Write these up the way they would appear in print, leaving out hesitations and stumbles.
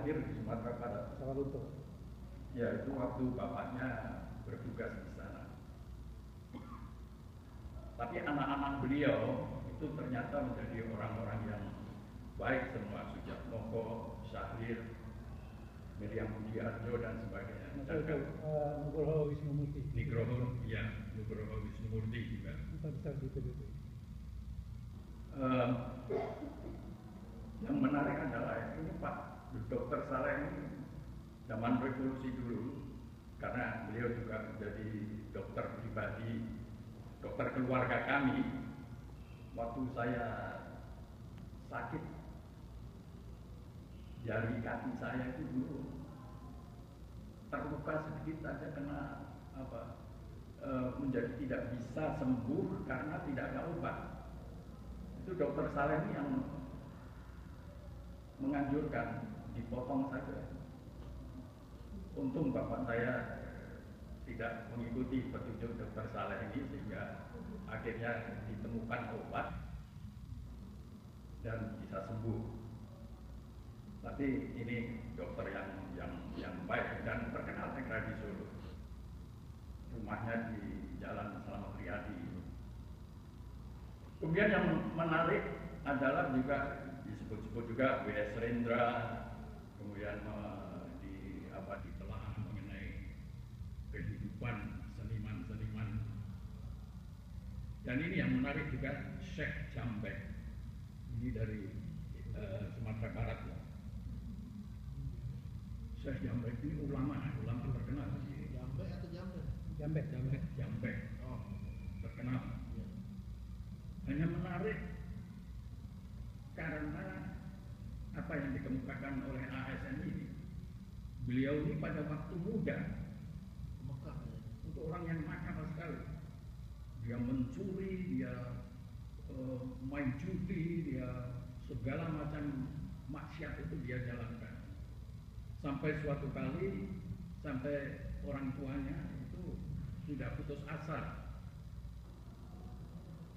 lahir di Sumatera Barat. Sawalunto. Ya, itu waktu bapaknya bertugas di sana. Tapi anak-anak beliau itu ternyata menjadi orang-orang yang baik semua, Sujatmoko, Syahrir, Miriam Budiarjo dan sebagainya. Nugroho Wisnumurti. Nugroho Wisnumurti juga. Besar di PBB. Yang menarik adalah ini Pak Dr. Saleh ini zaman revolusi dulu, karena beliau juga menjadi dokter pribadi, dokter keluarga kami. Waktu saya sakit jari kaki saya itu dulu terluka sedikit aja kena menjadi tidak bisa sembuh karena tidak ada obat. Itu Dokter Saleh ini yang menganjurkan dipotong saja. Untung bapak saya tidak mengikuti petunjuk Dokter Saleh ini sehingga akhirnya ditemukan obat dan bisa sembuh. Tapi ini dokter yang baik dan terkenal saya di Solo. Rumahnya di Jalan Slamet Riyadi. Kemudian yang menarik adalah juga disebut-sebut juga W.S. Rendra, kemudian ditelaah mengenai kehidupan seniman-seniman. Dan ini yang menarik juga Syekh Jambek. Ini dari Sumatera Barat ya. Syekh Jambek ini ulama terkenal. Jambek atau Jambek? Jambek. Oh, terkenal. Ya. Hanya menarik karena apa yang dikemukakan oleh ASN ini. Beliau ini pada waktu muda, Mekah ya. Untuk orang yang nakal sekali. Dia mencuri, dia main judi, dia segala macam maksiat itu dia jalankan. Sampai suatu kali, sampai orang tuanya itu sudah putus asa.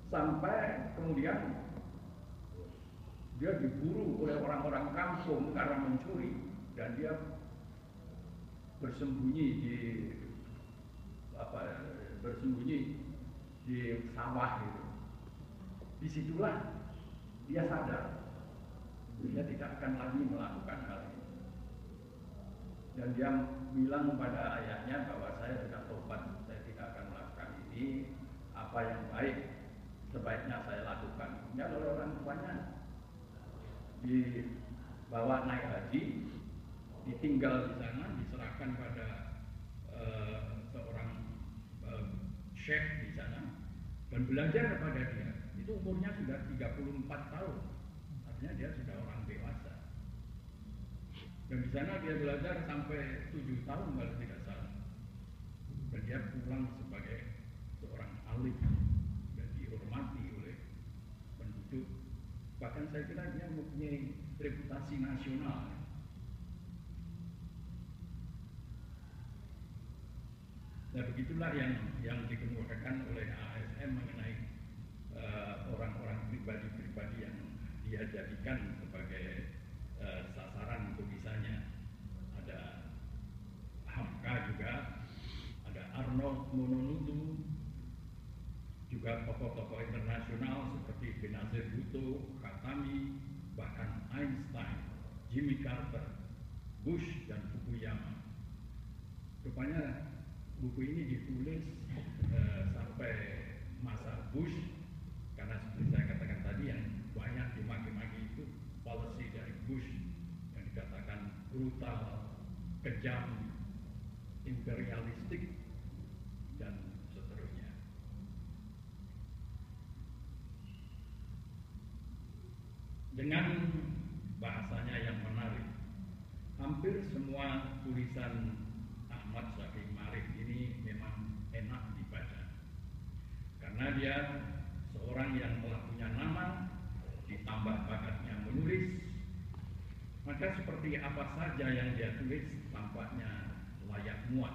Sampai kemudian dia diburu oleh orang-orang kampung karena mencuri dan dia bersembunyi di sawah itu. Disitulah dia sadar dia tidak akan lagi melakukan hal ini. Dan dia bilang pada ayahnya bahwa saya sudah tobat, saya tidak akan melakukan ini. Apa yang baik sebaiknya saya lakukan. Kemudian oleh orang tuanya dibawa naik haji, ditinggal di sana, diserahkan pada seorang syekh di sana dan belajar kepada dia. Itu umurnya sudah 34 tahun, artinya dia sudah orang dewasa. Dan di sana dia belajar sampai 7 tahun kalau tidak salah. Dan dia pulang sebagai seorang alim dan dihormati oleh penduduk. Bahkan saya kira dia mempunyai reputasi nasional. Nah begitulah yang dikemukakan oleh ASN mengenai orang-orang pribadi-pribadi yang dia jadikan sebagai sasaran tulisannya. Ada Hamka juga, ada Arnold Mononutu, juga tokoh-tokoh internasional seperti Benazir Bhutto, Khatami, bahkan Einstein, Jimmy Carter, Bush, dan Fukuyama. Rupanya buku ini ditulis sampai masa Bush, karena seperti saya katakan tadi yang banyak dimaki-maki itu policy dari Bush yang dikatakan brutal, kejam, imperialistik, dan seterusnya. Dengan bahasanya yang menarik, hampir semua tulisan Ahmad Syafii Ma'arif ini memang enak dibaca karena dia seorang yang telah punya nama, ditambah bakatnya menulis, maka seperti apa saja yang dia tulis tampaknya layak muat.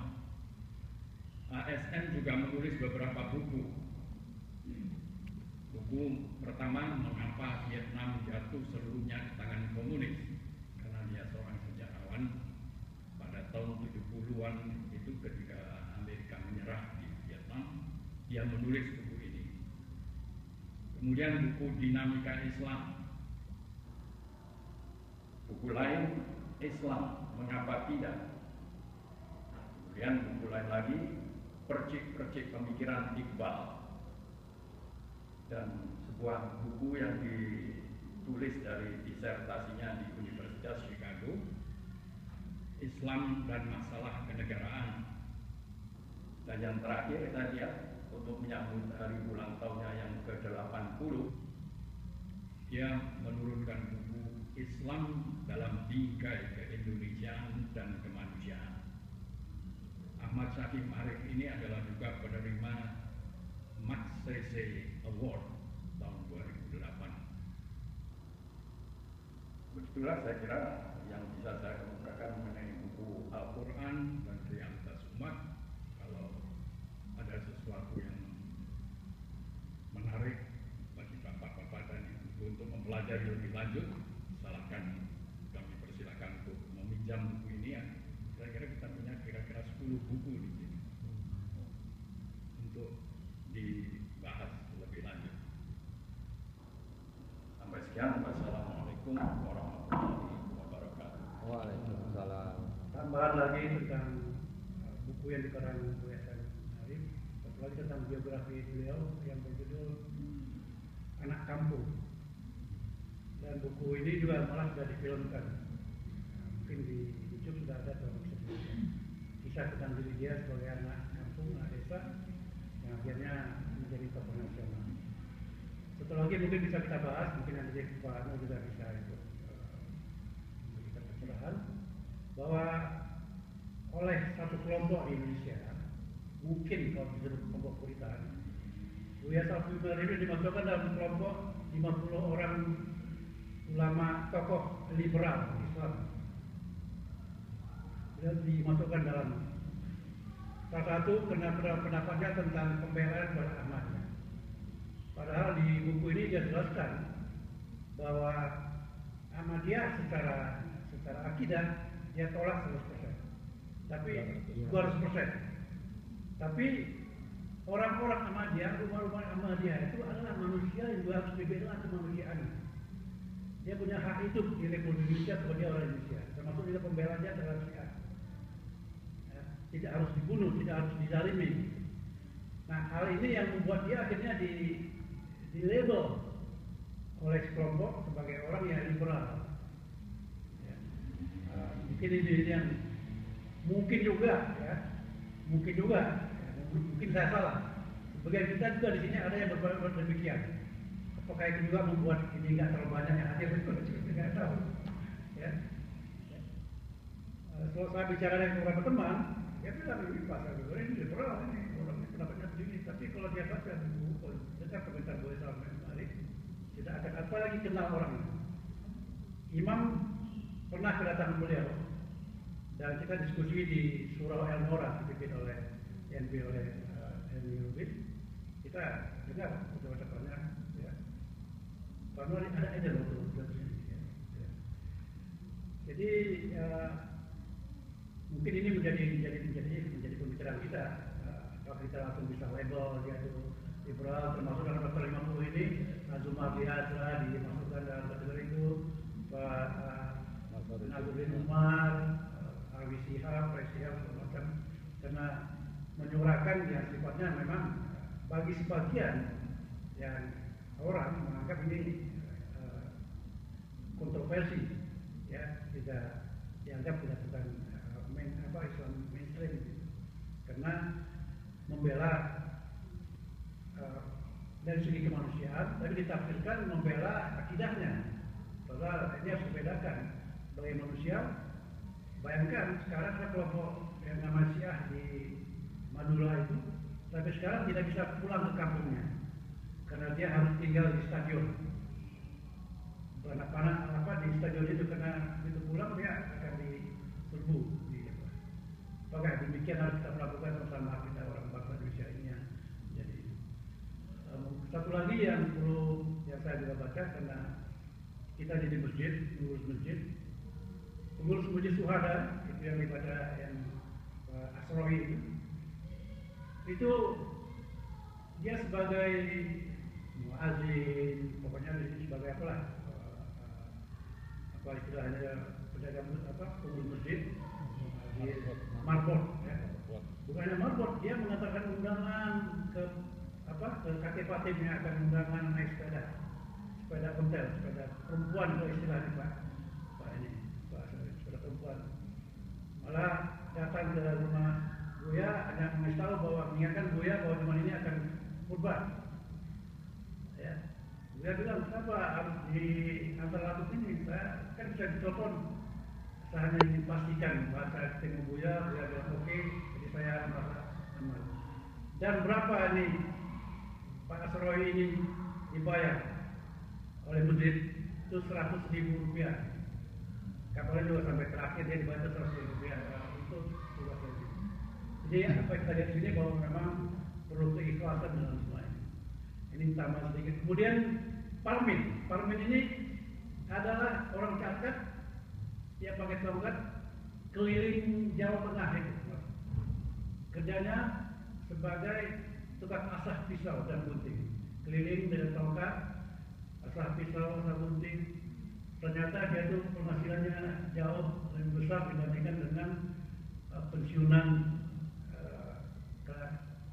ASN juga menulis beberapa buku. Buku pertama, Mengapa Vietnam Jatuh Seluruhnya di Tangan Komunis, karena dia seorang sejarawan. 1960-an itu ketika Amerika menyerah di Vietnam, dia menulis buku ini. Kemudian buku Dinamika Islam, buku lain Islam Mengapa Tidak. Kemudian buku lain lagi Percik-percik Pemikiran Iqbal, dan sebuah buku yang ditulis dari disertasinya di Universitas Chicago, Islam dan Masalah Kenegaraan. Dan yang terakhir tadi ya, untuk menyambut hari ulang tahunnya yang ke-80, dia menurunkan buku Islam dalam Bingkai Keindonesiaan dan Kemanusiaan. Ahmad Syakib Arif ini adalah juga penerima Magsaysay Award tahun 2008. Begitulah saya kira yang bisa saya kemukakan mengenai buku Al-Quran dan Realitas Umat. Kalau ada sesuatu yang menarik bagi bapak-bapak dan ibu untuk mempelajari lebih lanjut, silakan, kami persilakan untuk meminjam buku ini ya. Saya kira kita punya kira-kira 10 buku di sini untuk dibahas lebih lanjut. Sampai sekian. Wassalamualaikum warahmatullahi wabarakatuh. Waalaikumsalam. Tambahan lagi tentang buku yang dikarang oleh Hasan Arif, satu lagi tentang biografi beliau yang berjudul Anak Kampung. Dan buku ini juga malah sudah difilmkan. Mungkin di YouTube sudah ada kisah tentang diri dia sebagai anak kampung, anak desa yang akhirnya menjadi tokoh nasional. Satu lagi mungkin bisa kita bahas, mungkin nanti Pak Anu juga bisa ikut memberikan pencerahan, bahwa oleh satu kelompok di Indonesia, mungkin kalau disebut kelompok Puritan, Buya Syafi'i ini dimasukkan dalam kelompok 50 orang ulama tokoh liberal Islam. Dia dimasukkan dalam salah satu karena pendapatnya tentang pembelaan kepada Ahmadiyah. Padahal di buku ini dia jelaskan bahwa Ahmadiyah secara akidah dia tolak 100%. Tapi 200%. Tapi orang-orang Ahmadiyah, rumah-rumah Ahmadiyah itu adalah manusia yang juga harus dibela kemanusiaannya. Dia punya hak hidup di Republik Indonesia sebagai orang Indonesia, termasuk juga pembelanya terhadap Syiah. Tidak harus dibunuh, tidak harus dizalimi. Nah, hal ini yang membuat dia akhirnya di label oleh sekelompok sebagai orang yang liberal. Ya. Mungkin ini yang mungkin juga, mungkin saya salah. Sebagian kita juga di sini ada yang berbuat demikian. Apakah itu juga membuat ini nggak terlalu banyak yang hadir? Tidak tahu. Ya. Kalau saya bicara dengan beberapa teman, dia bilang ini pasal ini liberal ini orang pendapatnya begini. Tapi kalau dia baca buku, dengar komentar Buya Syafi'i Arif, tidak akan apa lagi kenal orang itu. Imam pernah kedatangan beliau dan kita diskusi di Surau El Mora dipimpin oleh Henry Rubin. Kita dengar ucapannya, ya. Karena ada loh. Jadi mungkin ini menjadi pembicaraan kita. Kalau kita langsung bisa label dia itu liberal, termasuk dalam pasal 50 ini Azumah Biasa dimasukkan dalam kategori itu, Pak Nazaruddin Umar, Alwi Shihab, Presiden macam, karena menyuarakan yang sifatnya memang bagi sebagian yang orang menganggap ini kontroversi, ya, tidak dianggap tidak bukan Islam mainstream, karena membela dari segi kemanusiaan, tapi ditafsirkan membela akidahnya. Padahal ini harus dibedakan sebagai manusia. Bayangkan sekarang ada kelompok yang nama Syiah di Madura itu, tapi sekarang tidak bisa pulang ke kampungnya karena dia harus tinggal di stadion. Anak-anak di stadion itu, karena itu pulang dia akan diserbu. Maka demikian harus kita melakukan bersama kita orang bangsa Indonesia ini. Jadi satu lagi yang perlu yang saya juga baca, karena kita di masjid, pengurus masjid Suhada itu yang ibadah yang Asroi itu dia sebagai muazin, pokoknya sebagai apalah, apa istilahnya, pedagang pengurus masjid, marbot, ya. Bukannya marbot, dia mengatakan undangan ke kakek Fatimnya akan undangan naik sepeda ontel, sepeda perempuan kalau istilahnya Pak ini, sepeda perempuan. Malah datang ke rumah Buya, hanya mengasih tahu bahwa mengingatkan Buya bahwa rumah ini akan kurban. Ya, Buya bilang kenapa harus di antar latuk ini? Saya kan bisa ditelepon. Saya hanya ingin pastikan bahasa temu Buya bilang oke, jadi saya merasa aman. Dan berapa ini Pak Asroi ini dibayar oleh masjid? Itu 100.000 rupiah. Kapalnya juga sampai terakhir dia dibayar 100.000 rupiah untuk tugas lagi. Jadi apa yang kita lihat di sini bahwa memang perlu keikhlasan dalam semua ini. Ini tambah sedikit. Kemudian Parmin ini adalah orang cacat yang pakai tongkat keliling Jawa Tengah itu. Kerjanya sebagai tukang asah pisau dan gunting, keliling dengan tongkat, asah pisau, asah gunting. Ternyata dia itu penghasilannya jauh lebih besar dibandingkan dengan pensiunan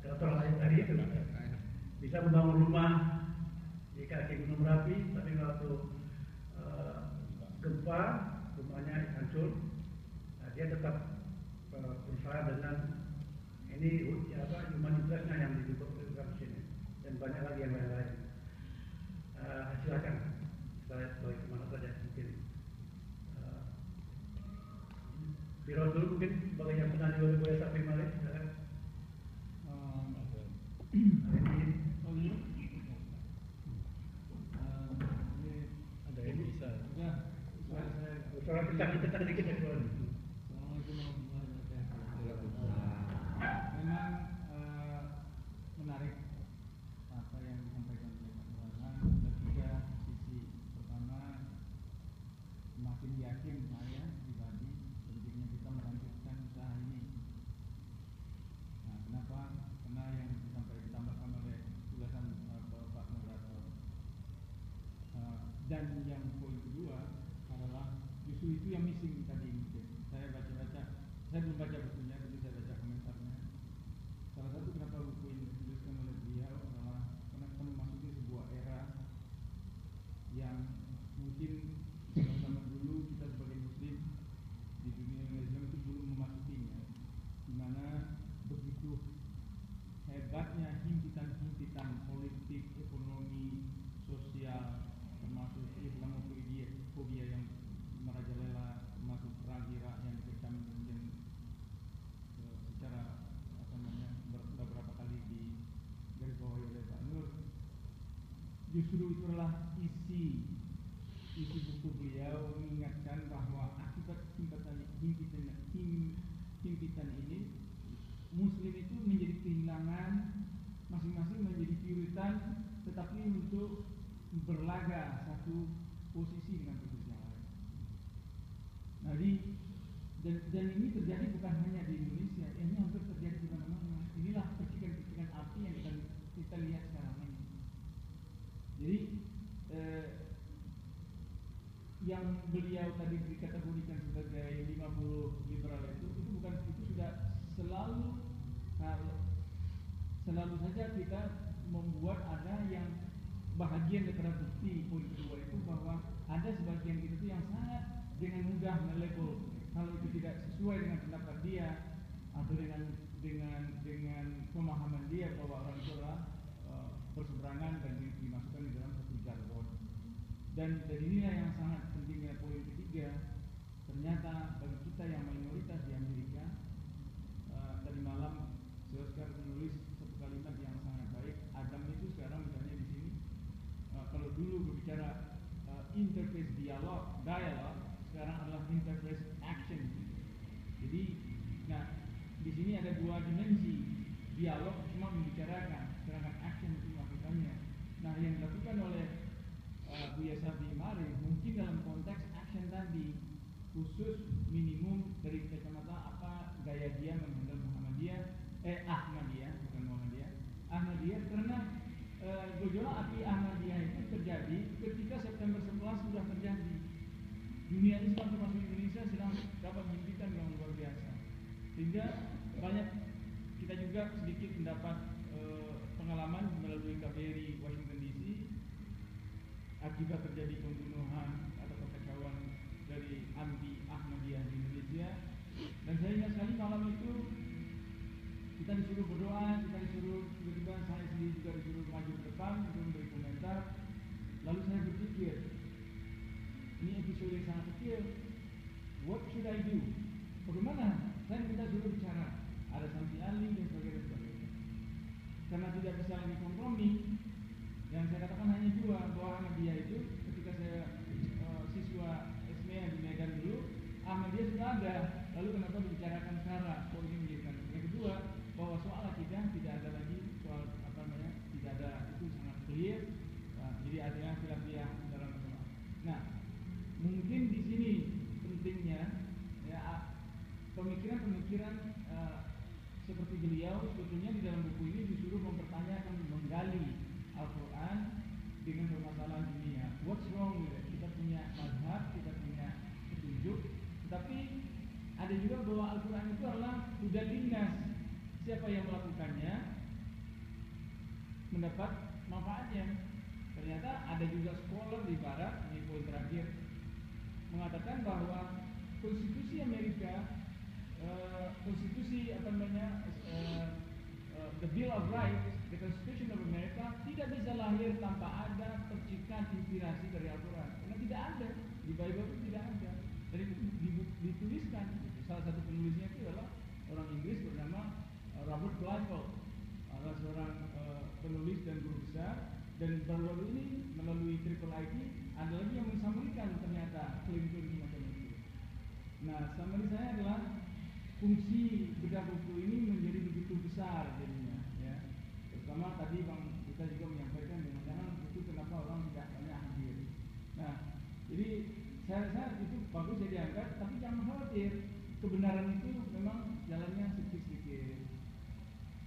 kreator lain tadi itu. Bisa membangun rumah di kaki Gunung Merapi, tapi waktu gempa rumahnya hancur. Nah, dia tetap berusaha dengan ini humanitasnya yang dibutuhkan di sini, dan banyak lagi yang lain-lain. Silakan saya balik kemana saja mungkin. Biro dulu mungkin sebagai yang pernah diurus oleh Sapi Malik. Silakan. Ada yang bisa. Suara kencang dikit ya keluar. Memang menarik apa yang disampaikan oleh Pak Muhammad. Ketiga sisi pertama, semakin yakin saya pribadi pentingnya kita melanjutkan usaha ini. Nah, kenapa? Karena yang disampaikan ditambahkan oleh ulasan Pak Moderator. Dan yang poin kedua adalah justru itu yang missing tadi. Saya baca-baca, saya belum baca bukunya, tapi saya baca komentarnya. Salah satu kenapa buku ini dituliskan oleh beliau adalah karena kita memasuki sebuah era yang mungkin sama dulu kita sebagai muslim di dunia Islam itu belum memasukinya, di mana begitu hebatnya himpitan-himpitan politik, ekonomi, sosial, termasuk Islamofobia yang merajalela, termasuk perang Irak yang dikecam kemudian secara beberapa kali digarisbawahi oleh Pak Nur. Justru itulah isi buku beliau mengingatkan bahwa akibat himpitan ini Muslim itu menjadi kehilangan, masing-masing menjadi puritan, tetapi untuk berlaga satu posisi dengan posisi yang lain. Nah, dan ini terjadi bukan hanya di Indonesia, ini hampir terjadi di mana-mana. Inilah percikan-percikan api yang kita lihat sekarang ini. Jadi yang beliau tadi dikategorikan sebagai 50 liberal itu bukan, itu sudah selalu saja kita membuat ada yang bahagian daripada bukti poin kedua itu, bahwa ada sebagian kita itu yang sangat dengan mudah melabel kalau itu tidak sesuai dengan pendapat dia atau dengan pemahaman dia bahwa orang itu adalah berseberangan dan dimasukkan di dalam satu jargon. Dan dari inilah yang sangat pentingnya poin ketiga. Ternyata bagi kita yang minoritas di Amerika, tadi malam si Oscar menulis satu kalimat yang sangat baik. Adam itu sekarang misalnya di sini, kalau dulu berbicara interface dialog, sekarang adalah interface action. Jadi, nah di sini ada dua dimensi. Dialog cuma membicarakan, sedangkan action itu melakukannya. Nah, yang dilakukan oleh Buya Safi Mari mungkin dalam konteks action tadi, khusus minimum dari kacamata apa gaya dia menghandle Ahmadiyah, bukan Muhammadiyah, Ahmadiyah, karena gejolak api Ahmadiyah itu terjadi ketika September 11 sudah terjadi. Dunia Islam termasuk Indonesia sedang dapat himpitan yang luar biasa, sehingga banyak kita juga sedikit mendapat pengalaman melalui KBRI Washington DC akibat terjadi pembunuhan atau kekacauan dari anti Ahmadiyah di Indonesia. Dan saya ingat sekali malam itu kita disuruh berdoa, kita disuruh, tiba-tiba saya sendiri juga disuruh maju ke depan untuk memberi komentar. Lalu saya berpikir, ini episode yang sangat kecil, what should I do? Bagaimana? Saya minta suruh bicara, ada sanksi ahli dan sebagainya. Karena tidak bisa lagi kompromi, yang saya katakan hanya dua, bahwa Ahmadiyah itu ketika saya siswa SMA di Medan dulu, Ahmadiyah sudah ada, lalu kenapa dibicarakan sekarang? Kok ini menjadikan? Yang kedua, bahwa soal akidah tidak ada lagi, soal apa namanya, tidak ada, itu sangat clear. Nah, jadi artinya khilafiyah dalam agama. Nah, mungkin di sini pentingnya ya pemikiran-pemikiran seperti beliau sebetulnya di dalam buku ini disuruh mempertanyakan, menggali Al-Quran dengan permasalahan dunia. What's wrong with it? Kita punya mazhab, kita punya petunjuk, tetapi ada juga bahwa Al-Quran itu adalah hudan linnas. Siapa yang melakukannya mendapat manfaatnya. Ternyata ada juga scholar di barat, ini poin terakhir, mengatakan bahwa konstitusi Amerika, konstitusi apa namanya, the Bill of Rights, the Constitution of America tidak bisa lahir tanpa ada percikan inspirasi dari Al-Quran. Karena tidak ada di Bible itu, tidak ada. Jadi dituliskan. Salah satu penulisnya itu adalah orang Inggris bernama Robert Blyfold, adalah seorang penulis dan guru besar. Dan baru-baru ini melalui Triple IT ada lagi yang mensampaikan ternyata klaim-klaim semacam itu. Nah, summary saya adalah fungsi bedah buku ini menjadi begitu besar jadinya, ya. Terutama tadi Bang kita juga menyampaikan jangan itu kenapa orang tidak banyak hadir. Nah, jadi saya rasa itu bagus jadi diangkat, tapi jangan khawatir, kebenaran itu memang jalannya sedikit-sedikit.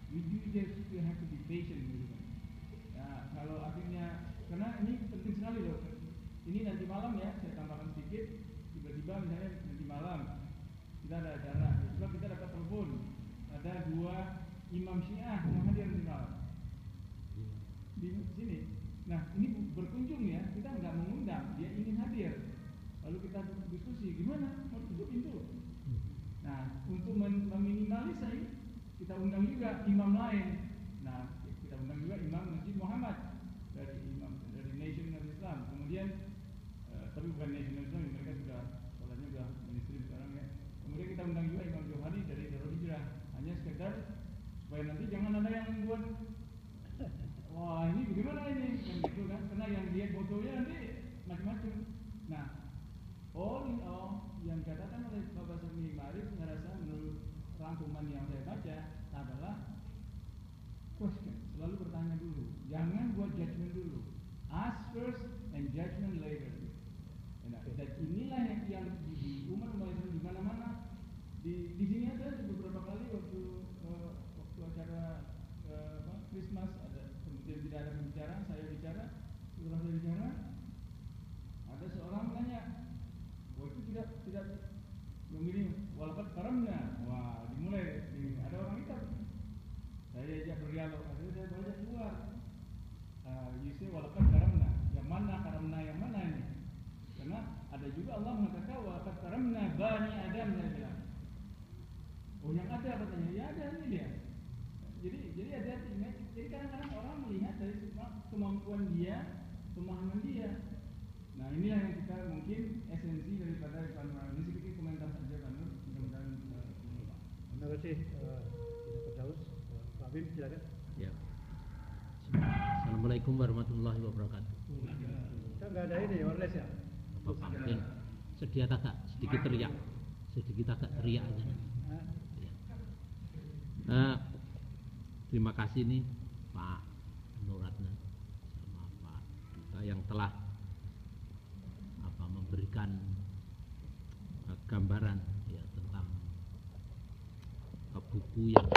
We do just have to be patient gitu kan. Nah, kalau akhirnya, karena ini penting sekali loh. Ini nanti malam ya, saya tambahkan sedikit. Tiba-tiba misalnya nanti malam kita ada acara, tiba kita dapat telepon, ada 2 imam Syiah yang hadir di malam di sini. Nah, ini berkunjung ya, kita nggak mengundang, dia ingin hadir. Lalu kita diskusi, gimana? Mau tutup pintu. Nah, untuk meminimalisir, kita undang juga imam lain. Nah, kita undang juga imam Masjid Muhammad dari Nation of Islam. Kemudian, tapi bukan Nation of Islam, mereka sudah sholatnya sudah mainstream sekarang ya. Kemudian kita undang juga Imam Johari dari Darul Hijrah. Hanya sekedar supaya nanti jangan ada yang buat, wah ini bagaimana ini, kan gitu kan? Karena yang lihat fotonya nanti macam-macam. Nah, all in all yang dikatakan oleh Bapak Sami Marif, saya rasa menurut rangkuman yang saya baca adalah question, selalu bertanya dulu, jangan buat judgment dulu. Ask first and judgment later. Nah, dan inilah yang di umat Islam di mana-mana. Di sini ada beberapa kali waktu acara Christmas ada, kemudian tidak ada pembicaraan, saya bicara, setelah saya bicara ada seorang tanya, wah itu tidak memilih walaupun karamna. Wah, dimulai ada orang hitam. Saya ajak berdialog, akhirnya saya baca keluar. You say walaupun karamna, yang mana yang mana ini? Karena ada juga Allah mengatakan walaupun karamna bani Adam, saya bilang. Oh yang ada katanya, ya ada ini dia. Jadi ada artinya. Jadi kadang-kadang orang melihat dari kemampuan dia, pemahaman dia. Nah inilah yang kita mungkin esensi daripada panorama ini. Sedikit komentar saja Pak Nur, mudah-mudahan terima kasih tidak Firdaus. Pak Bim silakan. Ya. Assalamualaikum warahmatullahi wabarakatuh. Kita nggak ada ini wireless ya? Bapak mungkin sedikit teriak aja. Terima kasih nih Pak Nuratna sama Pak Duta yang telah memberikan gambaran ya tentang buku yang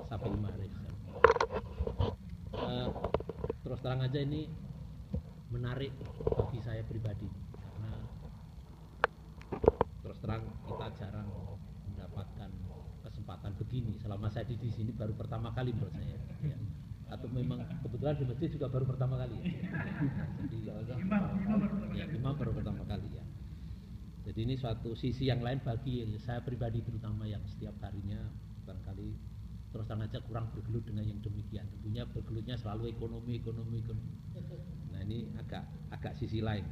Sapil Ma'arif. Terus terang aja ini menarik bagi saya pribadi karena terus terang kita jarang mendapatkan kesempatan begini. Selama saya di sini baru pertama kali menurut saya. Ya. Atau memang kebetulan di masjid juga baru pertama kali ya. Jadi imam baru pertama kali ya. Jadi ini suatu sisi yang lain bagi saya pribadi terutama yang setiap harinya barangkali terus terang aja kurang bergelut dengan yang demikian. Tentunya bergelutnya selalu ekonomi. Nah ini agak sisi lain.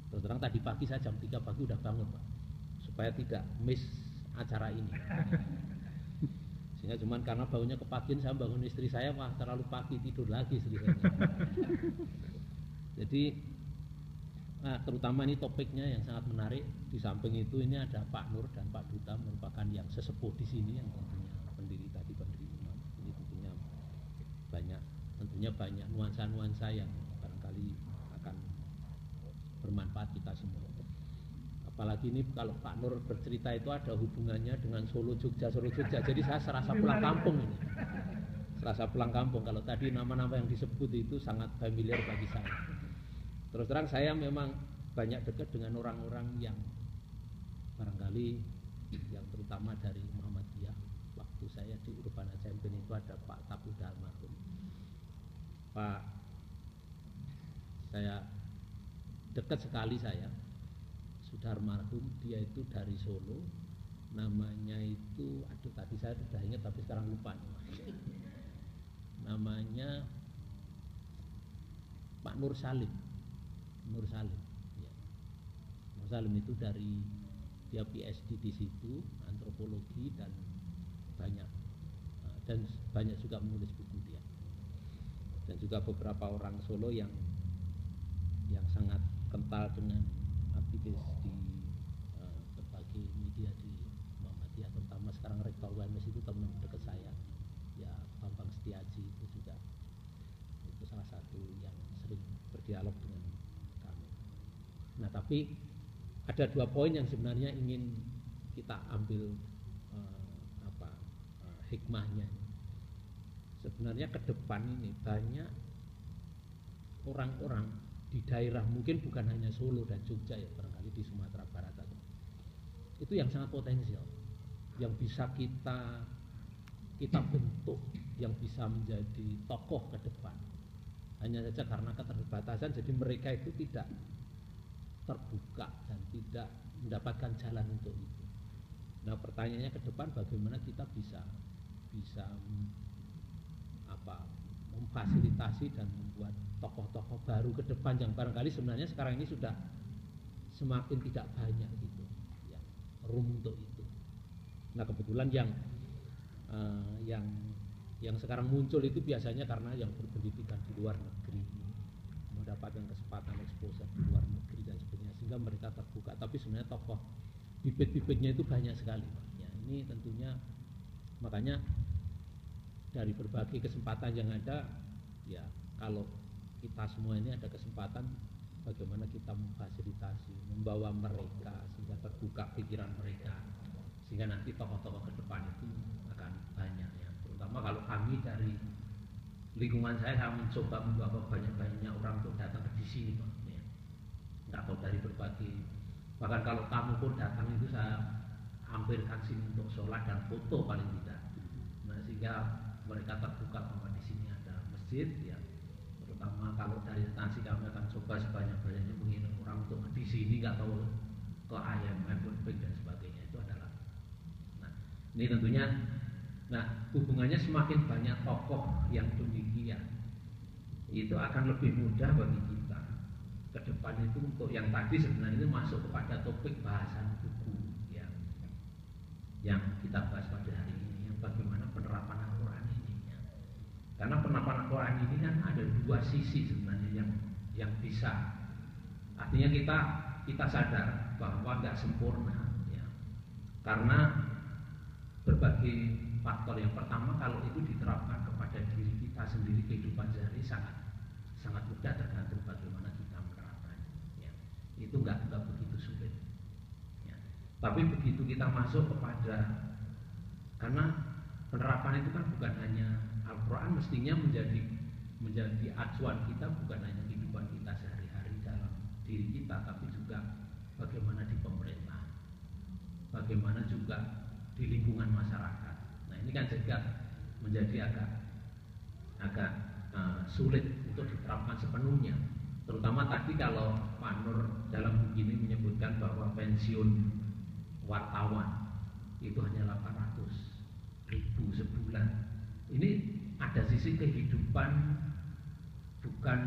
Terus terang tadi pagi saya jam 3 pagi udah bangun Pak, supaya tidak miss acara ini. Sehingga cuman karena bangunnya kepagian saya bangun istri saya, wah terlalu pagi tidur lagi istri saya. Jadi terutama ini topiknya yang sangat menarik. Di samping itu ini ada Pak Nur dan Pak Duta merupakan yang sesepuh di sini yang tentunya pendiri imam. Ini tentunya banyak nuansa-nuansa yang barangkali akan bermanfaat kita semua. Apalagi ini kalau Pak Nur bercerita itu ada hubungannya dengan Solo Jogja. Jadi saya serasa pulang kampung ini. Serasa pulang kampung kalau tadi nama-nama yang disebut itu sangat familiar bagi saya. Terus terang saya memang banyak dekat dengan orang-orang yang barangkali yang terutama dari Muhammadiyah. Waktu saya di Urbana Champion itu ada Pak Takuda almarhum. Pak, saya dekat sekali saya. Sudah almarhum, dia itu dari Solo, namanya itu, aduh tadi saya sudah ingat tapi sekarang lupa namanya Pak Nur Salim ya. Nur Salim itu dari dia PhD di situ, antropologi dan banyak juga menulis buku dia, dan juga beberapa orang Solo yang sangat kental dengan aktivis di berbagai media di Muhammadiyah, terutama sekarang Rektor UMS itu teman dekat saya ya, Bambang Setiaji itu juga itu salah satu yang sering berdialog dengan kami. Nah tapi ada 2 poin yang sebenarnya ingin kita ambil hikmahnya. Sebenarnya ke depan ini banyak orang-orang di daerah, mungkin bukan hanya Solo dan Jogja ya, barangkali di Sumatera Barat itu yang sangat potensial, yang bisa kita bentuk, yang bisa menjadi tokoh ke depan. Hanya saja karena keterbatasan, jadi mereka itu tidak terbuka dan tidak mendapatkan jalan untuk itu. Nah pertanyaannya ke depan bagaimana kita bisa memfasilitasi dan membuat tokoh-tokoh baru ke depan yang barangkali sebenarnya sekarang ini sudah semakin tidak banyak gitu ya, room untuk itu. Nah kebetulan yang sekarang muncul itu biasanya karena yang berpendidikan di luar negeri, mendapatkan kesempatan exposure di luar negeri dan sebagainya, sehingga mereka terbuka. Tapi sebenarnya tokoh bibit-bibitnya itu banyak sekali Pak. Ya, ini tentunya makanya dari berbagai kesempatan yang ada ya, kalau kita semua ini ada kesempatan bagaimana kita memfasilitasi, membawa mereka sehingga terbuka pikiran mereka, sehingga nanti tokoh-tokoh ke depan itu akan banyak ya. Terutama kalau kami dari lingkungan saya mencoba membawa banyak-banyaknya orang untuk datang ke sini Pak ya. Nggak tahu dari berbagai, bahkan kalau tamu pun datang itu saya hampirkan sini untuk sholat dan foto paling tidak. Nah sehingga mereka terbuka bahwa di sini ada masjid ya. Terutama kalau dari instansi kami akan coba sebanyak-banyaknya mengirim orang untuk di sini, nggak tahu ke IMF, World Bank dan sebagainya, itu adalah. Nah ini tentunya, nah hubungannya semakin banyak tokoh yang demikian, itu akan lebih mudah bagi kita ke depan itu untuk yang tadi sebenarnya itu masuk kepada topik bahasan buku yang kita bahas pada hari ini, yang bagaimana penerapan Al-Quran ini ya. Karena penerapan Al-Quran ini kan ada 2 sisi sebenarnya yang bisa, artinya kita sadar bahwa nggak sempurna ya, karena berbagai faktor. Yang pertama, kalau itu diterapkan kepada diri kita sendiri, kehidupan sehari sangat mudah, tergantung bagaimana kita menerapkannya ya. Itu nggak begitu sulit ya. Tapi begitu kita masuk kepada, karena penerapan itu kan bukan hanya Al-Quran, mestinya menjadi acuan kita, bukan hanya kehidupan kita sehari-hari dalam diri kita, tapi juga bagaimana di pemerintah, bagaimana juga di lingkungan masyarakat. Nah ini kan juga menjadi agak sulit untuk diterapkan sepenuhnya. Terutama tadi kalau Pak Nur dalam buku ini menyebutkan bahwa pensiun wartawan itu hanya 800.000 sebulan. Ini ada sisi kehidupan, bukan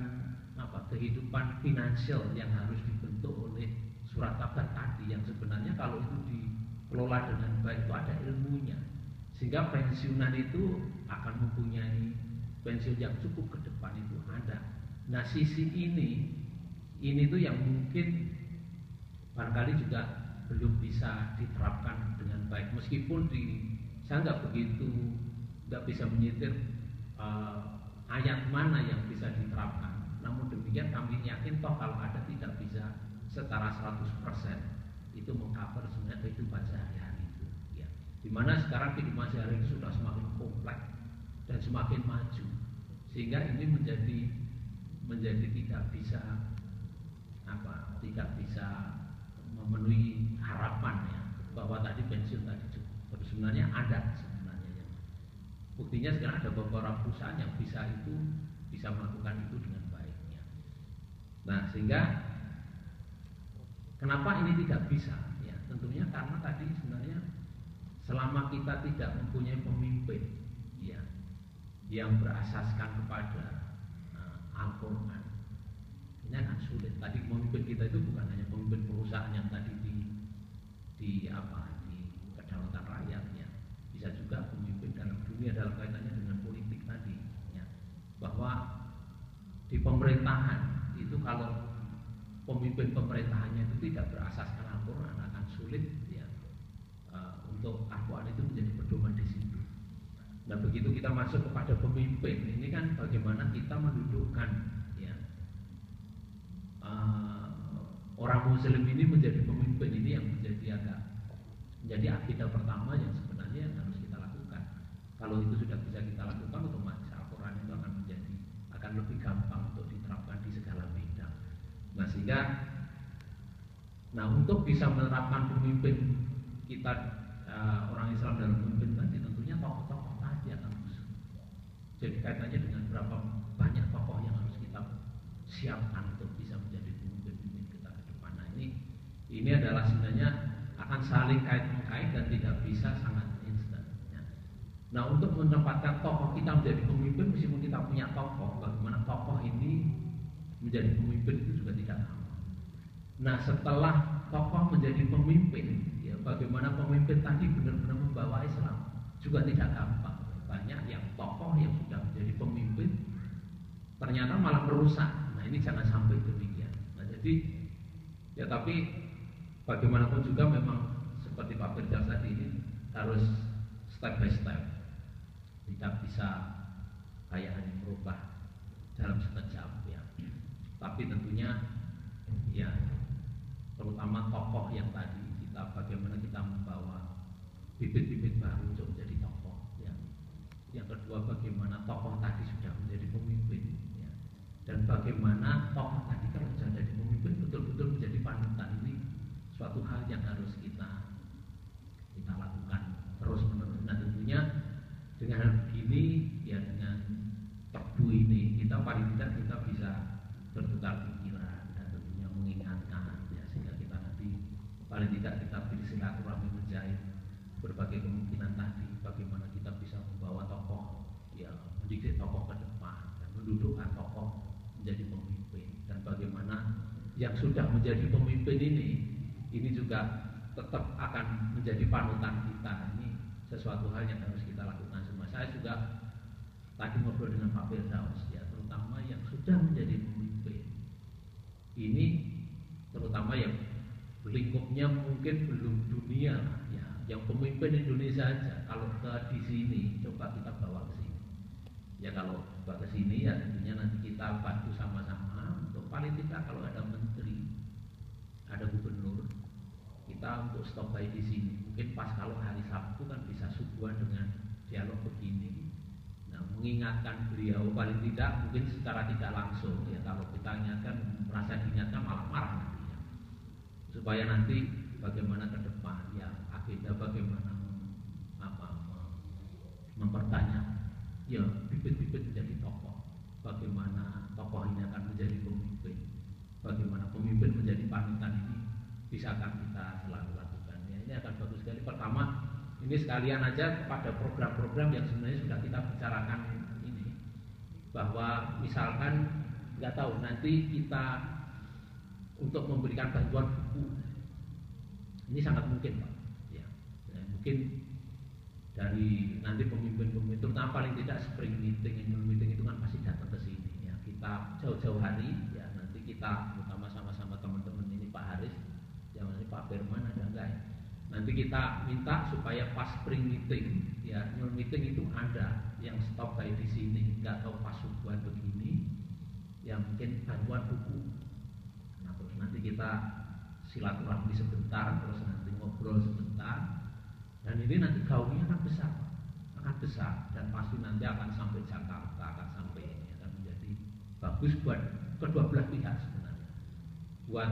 kehidupan finansial yang harus dibentuk oleh surat kabar tadi, yang sebenarnya kalau itu dikelola dengan baik itu ada ilmunya, sehingga pensiunan itu akan mempunyai pensiun yang cukup ke depan itu ada. Nah sisi ini tuh yang mungkin barangkali juga belum bisa diterapkan dengan baik, meskipun saya nggak bisa menyetir ayat mana yang bisa diterapkan. Namun demikian kami yakin toh kalau ada tidak bisa secara 100% itu mengcover sebenarnya kehidupan sehari-hari itu. Ya. Dimana sekarang kehidupan sehari-hari itu sudah semakin kompleks dan semakin maju, sehingga ini menjadi tidak bisa memenuhi harapan ya, bahwa tadi pensiun tadi cukup. Tapi sebenarnya ada sebenarnya yang buktinya sekarang ada beberapa perusahaan yang bisa melakukan itu dengan baiknya. Nah sehingga kenapa ini tidak bisa? Ya tentunya karena tadi sebenarnya selama kita tidak mempunyai pemimpin ya yang berasaskan kepada Al-Quran, ini akan sulit. Tadi pemimpin kita itu bukan hanya pemimpin perusahaan yang tadi di kedaulatan rakyatnya, bisa juga pemimpin dalam dunia dalam kaitannya dengan politik tadi ya. Bahwa di pemerintahan itu kalau pemimpin pemerintahannya itu tidak berasaskan Al-Quran akan sulit ya, untuk Al-Quran itu menjadi pedoman di situ. Nah begitu kita masuk kepada pemimpin, ini kan bagaimana kita mendudukkan ya, orang Muslim ini menjadi pemimpin, ini yang menjadi agenda pertama yang sebenarnya harus kita lakukan. Kalau itu sudah bisa kita lakukan, otomatis Al-Quran itu akan lebih gampang untuk diterapkan di segala bidang. Nah sehingga, untuk bisa menerapkan pemimpin kita orang Islam dalam pemimpin tadi, tentunya tokoh-tokoh tadi akan musuh. Jadi kaitannya dengan berapa banyak tokoh yang harus kita siapkan untuk bisa menjadi pemimpin kita ke depan. Nah ini adalah sebenarnya akan saling kait-mengkait dan tidak bisa sangat instan. Ya. Nah untuk menempatkan tokoh kita menjadi pemimpin, meskipun kita punya tokoh, bagaimana tokoh ini menjadi pemimpin itu juga tidak gampang. Nah setelah tokoh menjadi pemimpin, ya bagaimana pemimpin tadi benar-benar membawa Islam juga tidak gampang. Banyak yang tokoh yang sudah menjadi pemimpin ternyata malah merusak. Nah ini jangan sampai demikian. Nah jadi ya tapi bagaimanapun juga memang seperti Pak Firdaus tadi ini harus step by step, tidak bisa kayak hanya merubah dalam sekejap ya. Tapi tentunya ya terutama tokoh yang tadi kita bagaimana kita membawa bibit-bibit baru untuk menjadi tokoh ya. Yang kedua bagaimana tokoh tadi sudah menjadi pemimpin ya. Dan bagaimana tokoh tadi kalau sudah jadi pemimpin betul-betul menjadi panutan. Ini suatu hal yang harus kita lakukan terus menerus. Nah tentunya dengan hal begini ya, dengan tebu ini kita paling tidak kita bisa bertukar pikiran dan tentunya mengingatkan ya, sehingga kita nanti paling tidak kita bersilaturahmi menjahit berbagai kemungkinan tadi, bagaimana kita bisa membawa tokoh ya, mendidik tokoh ke depan dan mendudukkan tokoh menjadi pemimpin, dan bagaimana yang sudah menjadi pemimpin ini juga tetap akan menjadi panutan kita. Ini sesuatu hal yang harus kita lakukan semua. Saya juga tadi ngobrol dengan Pak Firdaus ya, terutama yang sudah menjadi pemimpin ini, terutama yang lingkupnya mungkin belum dunia ya, yang pemimpin Indonesia aja. Kalau di sini coba kita bawa ke sini ya, kalau bawa ke sini ya tentunya nanti kita bantu sama-sama untuk paling tidak kalau ada menteri, ada gubernur, kita kita untuk stop by di sini. Mungkin pas kalau hari Sabtu kan bisa subuhan dengan dialog begini. Nah, mengingatkan beliau paling tidak mungkin secara tidak langsung ya, kalau kita ingatkan merasa diingatkan malah marah nantinya. Supaya nanti bagaimana ke depan ya, agenda bagaimana mempertanyakan ya bibit-bibit menjadi tokoh. Bagaimana tokoh ini akan menjadi pemimpin. Bagaimana pemimpin menjadi panutan ini bisakah kita selalu lakukan ya, ini akan bagus sekali. Pertama ini sekalian aja kepada program-program yang sebenarnya sudah kita bicarakan ini, bahwa misalkan nggak tahu nanti kita untuk memberikan bantuan buku ini sangat mungkin Pak ya, mungkin dari nanti pemimpin-pemimpin terutama paling tidak spring meeting, annual meeting itu kan pasti datang ke sini ya, kita jauh-jauh hari ya, nanti kita terutama sama-sama teman-teman ini Pak Haris, jangan Pak Firman ada enggak ya, nanti kita minta supaya pas spring meeting ya, annual meeting itu ada yang stop kayak di sini, nggak tahu pas subuhan begini ya, mungkin bantuan buku. Nah terus nanti kita silaturahmi sebentar, terus nanti ngobrol sebentar, dan ini nanti gaungnya akan besar dan pasti nanti akan sampai Jakarta, akan sampai ini, akan menjadi bagus buat kedua belah pihak sebenarnya, buat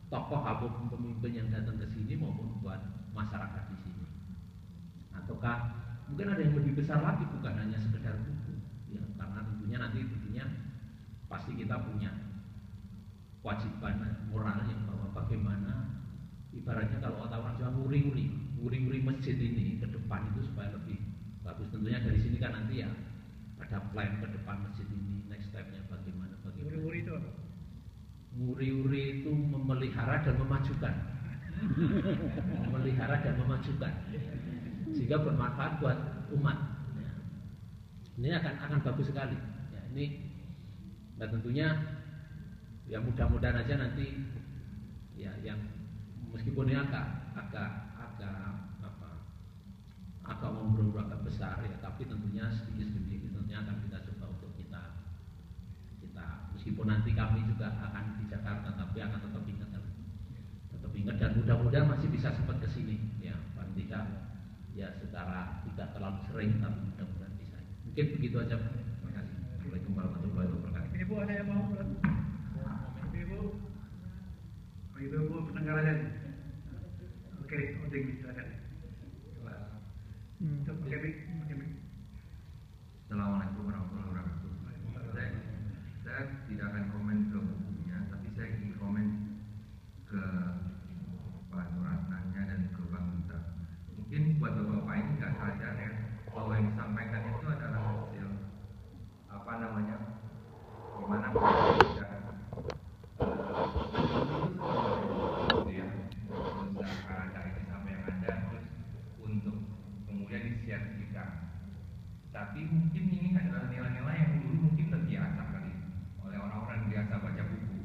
tokoh ataupun pemimpin yang datang ke sini maupun buat masyarakat di sini. Ataukah mungkin ada yang lebih besar lagi, bukan hanya sekedar buku ya, karena tentunya pasti kita punya kewajiban moral yang bahwa bagaimana ibaratnya kalau orang Jawa nguri-nguri masjid ini ke depan itu supaya lebih bagus. Tentunya dari sini kan nanti ya ada plan ke depan masjid ini, next stepnya bagaimana. Uri-uri itu apa? Nguri-nguri itu memelihara dan memajukan. Memelihara dan memajukan sehingga bermanfaat buat umat ya. Ini akan bagus sekali ya, ini dan tentunya ya mudah-mudahan aja nanti ya yang meskipun ini agak ngobrol agak besar ya, tapi tentunya sedikit-sedikit tentunya akan kita coba untuk kita meskipun nanti kami juga akan di Jakarta, tapi akan tetap ingat dan mudah-mudahan masih bisa sempat ke sini ya, paling tidak ya secara tidak terlalu sering, tapi mudah-mudahan bisa. Mungkin begitu aja. Terima kasih. Assalamualaikum warahmatullahi wabarakatuh. Ibu ada yang mau? Ibu pendengar aja. Oke, Oding silakan. Assalamualaikum warahmatullahi wabarakatuh. Saya tidak akan komen ke bukunya, tapi saya ingin komen ke Pak Nuratnanya dan ke Bang Duta. Mungkin buat bapak-bapak ini nggak sadar ya, bahwa yang disampaikan itu adalah hasil gimana kita usaha dari sama yang ada terus untuk kemudian disiapkan. Tapi mungkin ini adalah nilai-nilai yang dulu mungkin terbiasa kali oleh orang-orang yang biasa baca buku.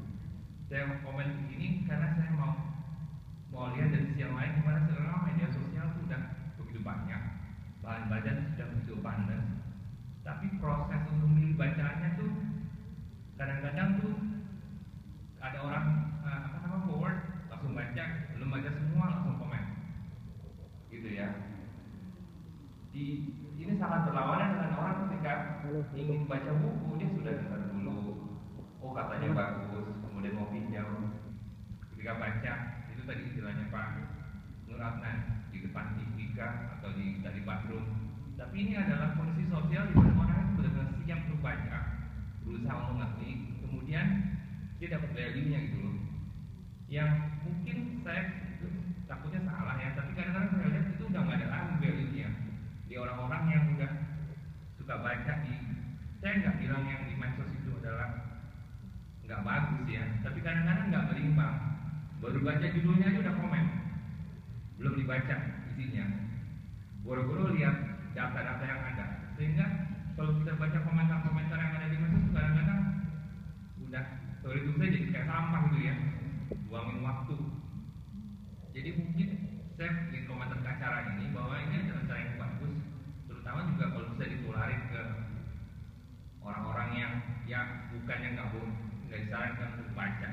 Saya komen begini karena saya mau lihat dari sisi yang lain gimana sekarang media sosial itu sudah begitu banyak, bahan bacaan sudah begitu abundant, tapi proses untuk memilih bacaannya tuh kadang-kadang tuh ada orang forward langsung baca, belum baca semua langsung komen, gitu ya. Ini sangat berlawanan dengan orang ketika ingin baca buku dia sudah dengar dulu, oh katanya bagus, kemudian mau pinjam, ketika baca itu tadi istilahnya Pak Nuratnan di depan TV atau dari bathroom. Tapi ini adalah kondisi sosial di mana orang itu benar-benar siap untuk baca, berusaha mengerti, kemudian dia dapat value-nya gitu loh. Yang mungkin saya takutnya salah ya, tapi kadang-kadang saya lihat itu udah nggak ada lagi value-nya di orang-orang yang udah suka baca saya nggak bilang yang di medsos itu adalah nggak bagus ya, tapi kadang-kadang nggak berimbang. Baru baca judulnya aja udah komen, belum dibaca isinya, boro-boro lihat data-data yang ada, sehingga kalau kita baca komentar-komentar yang ada di medsos kadang-kadang udah sorry itu saya jadi kayak sampah gitu ya, buangin waktu. Jadi mungkin saya ingin komentar ke acara ini bahwa ini adalah cara yang bagus, terutama juga kalau bisa ditularin ke orang-orang yang bukan yang nggak disarankan untuk baca,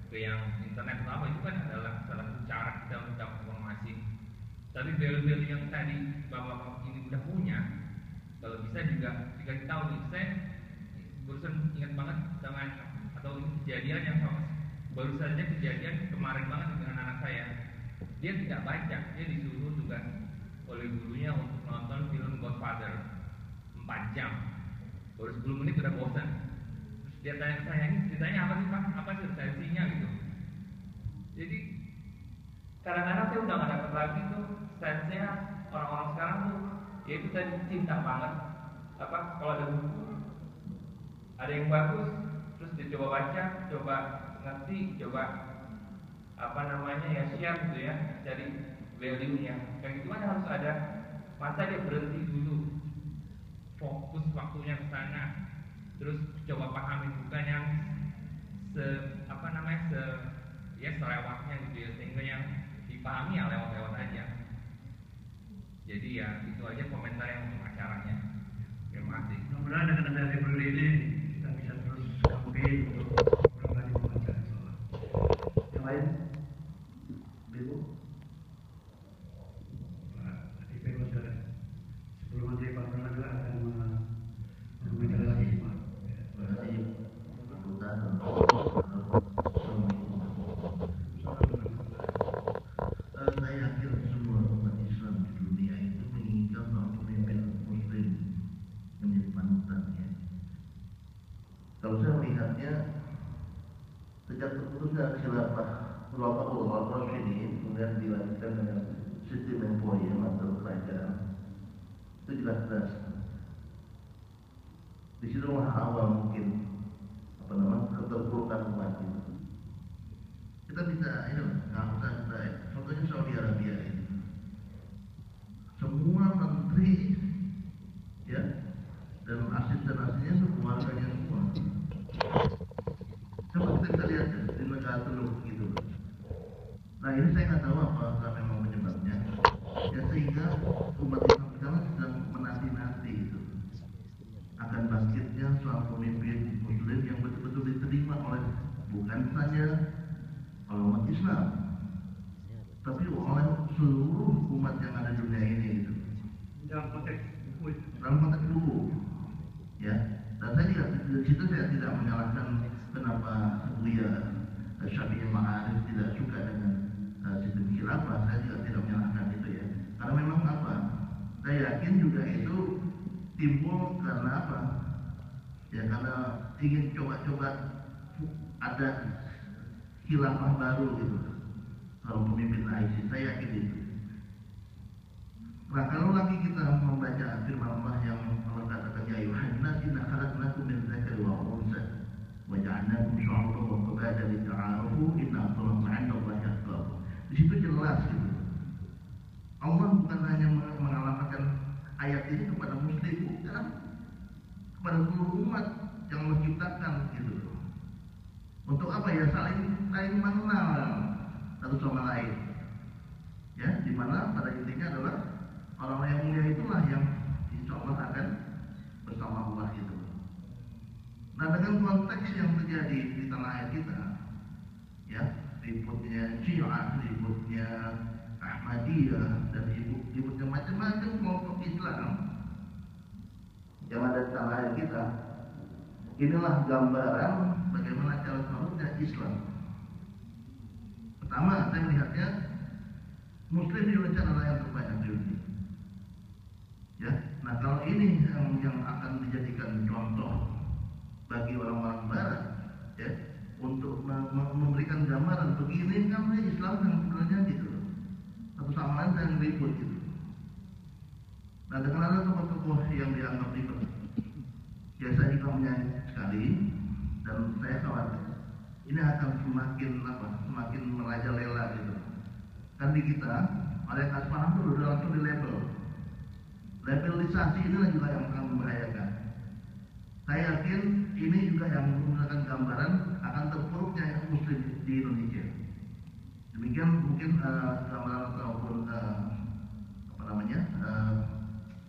ke yang internet atau apa, itu kan adalah salah satu cara kita untuk dapat informasi. Tapi value-value yang tadi bapak ini udah punya, kalau bisa juga dikasih tahu nih. Saya barusan ingat banget dengan atau kejadian yang baru saja kejadian kemarin banget dengan anak saya. Dia tidak baca, dia disuruh tugas oleh gurunya untuk nonton film Godfather 4 jam. Baru 10 menit udah bosan. Terus dia tanya saya, ini ceritanya apa sih Pak? Apa sih sensinya gitu? Jadi kadang-kadang saya udah gak dapet lagi tuh sense-nya orang-orang sekarang tuh, yaitu tadi cinta banget. Apa kalau ada buku, ada yang bagus, terus dicoba baca, coba ngerti, coba apa namanya ya share gitu ya, cari value-nya. Kayak gitu kan harus ada masa dia berhenti dulu, fokus waktunya ke sana, terus coba pahami bukan yang selewatnya gitu ya, sehingga yang dipahami ya lewat-lewat aja. Jadi ya itu aja komentar yang untuk acaranya. Terima kasih. Mudah-mudahan dengan adanya library ini kita bisa terus campaign untuk orang lain membaca. Yang lain, Ibu? Nanti Ibu sebelum nanti Pak Pranagala akan mengomentari lagi. Terima kasih. Saya yakin semua umat Islam di dunia itu menginginkan seorang pemimpin Muslim menjadi panutannya. Kalau saya melihatnya, sejak terputusnya khilafah Khulafaur Rasyidin kemudian dilanjutkan dengan sistem empoyem atau kerajaan, itu jelas-jelas di situ awal mungkin keterpurukan umat itu. Kita bisa nggak usah kita contohnya Saudi Arabia ini, semua menteri ya dan asisten-asistennya itu keluarganya semua. Coba kita bisa lihat ya, di negara teluk gitu. Nah ini saya nggak tahu apa memang penyebabnya ya, sehingga umat Islam sekarang sedang menanti-nanti itu akan bangkitnya seorang pemimpin Muslim yang betul-betul diterima oleh bukan saja oleh umat Islam, tapi oleh seluruh umat yang ada di dunia ini gitu. Dalam konteks buku, ya. Dan saya juga di situ saya tidak menyalahkan kenapa Buya Syafi'i Ma'arif tidak suka dengan sistem khilafah. Saya juga tidak menyalahkan itu ya. Karena memang apa? Saya yakin juga itu timbul karena apa? Ya karena ingin coba-coba ada khilafah baru gitu. Kalau pemimpin ISIS, saya yakin itu. Nah kalau lagi kita membaca firman Allah yang Allah katakan ya ayuhan nas inna khalaqnakum min dzakari wa unsa wa ja'alnakum syu'uban wa qaba'ila lita'arafu inna akramakum 'inda Allahi atqakum. Di situ jelas gitu. Allah bukan hanya mengalahkan ayat ini kepada muslim, bukan, kepada seluruh umat yang Allah ciptakan gitu. Untuk apa ya, saling mengenal satu sama lain. Ya, di mana pada intinya adalah orang yang mulia itulah yang insya Allah akan bersama Allah itu. Nah dengan konteks yang terjadi di tanah air kita, ya ributnya Syiah, ributnya Ahmadiyah dan ributnya macam-macam kelompok Islam yang ada di tanah air kita, inilah gambaran bagaimana cara salurnya Islam. Pertama, saya melihatnya Muslim di Indonesia adalah yang terbanyak di dunia. Ya, nah kalau ini yang akan dijadikan contoh bagi orang-orang Barat, ya, untuk memberikan gambaran begini kan Islam yang sebenarnya gitu, satu sama lain yang ribut gitu. Nah dengan ada tokoh-tokoh yang dianggap ribut, ya saya juga menyayangkan sekali dan saya khawatir ini akan semakin merajalela gitu. Kan di kita ada yang kasih itu udah langsung di label. Labelisasi inilah juga yang akan membahayakan. Saya yakin ini juga yang menggunakan gambaran akan terpuruknya Muslim di Indonesia. Demikian mungkin gambaran ataupun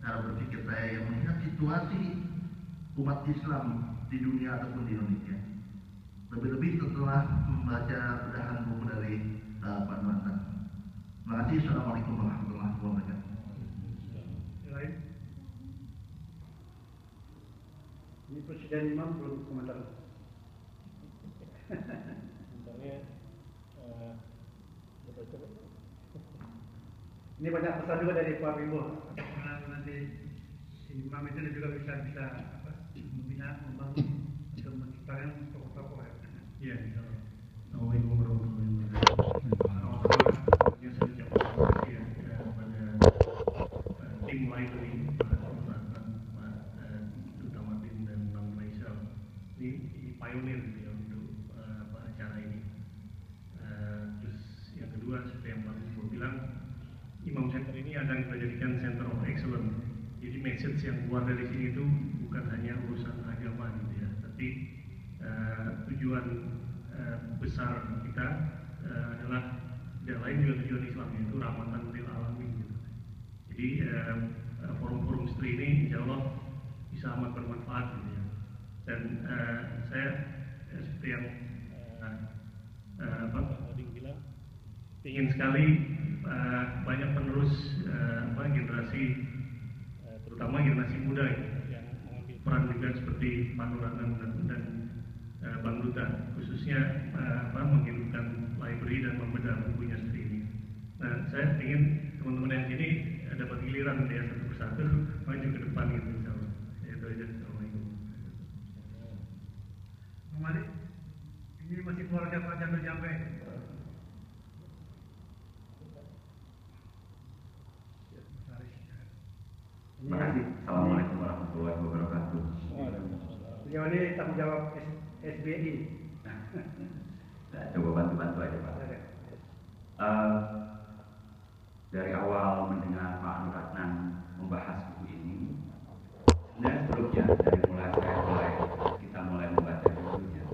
cara berpikir saya yang melihat situasi umat Islam di dunia ataupun di Indonesia. Lebih-lebih setelah membaca udahan buku dari Pak Nuatan. Terima kasih. Assalamualaikum warahmatullahi wabarakatuh. Lain? Ini Presiden Imam belum komentar. Sebenarnya Ini banyak pesan juga dari Pak Bimbo. Nanti Imam itu juga bisa membina, membangun, untuk menciptakan tokoh-tokoh ya. Iya, insyaallah. Assalamualaikum warahmatullahi wabarakatuh. Yang saya ucapkan terima kasih kepada tim library, terutama tim dan Bang Faisal. Ini pioneer gitu ya untuk acara ini. Terus yang kedua, seperti yang Pak Bimbo bilang, Imam Center ini akan kita jadikan Center of Excellence. Jadi message yang keluar dari sini itu bukan hanya urusan agama gitu ya, tapi tujuan besar kita adalah tidak lain juga tujuan Islam, yaitu rahmatan lil alamin gitu. Jadi forum-forum seperti ini insya Allah bisa amat bermanfaat gitu ya. Dan saya seperti yang Pak Oding bilang, ingin sekali banyak penerus generasi terutama generasi muda yang mengambil peran juga seperti Pak Nuranan dan Bang Duta, khususnya menghidupkan library dan membedah bukunya seperti ini. Nah, saya ingin teman-teman yang sini dapat giliran ya satu persatu maju ke depan gitu insyaallah. Itu aja. Assalamualaikum. Bang Malik, ini masih keluarga Pak Jamil Jambe. Terima kasih. Assalamualaikum warahmatullahi wabarakatuh. Beliau ini tanggung jawab SBI. Nah, coba bantu-bantu aja Pak. Dari awal mendengar Pak Nuranan membahas buku ini, sebenarnya sebelumnya dari kita mulai membaca bukunya,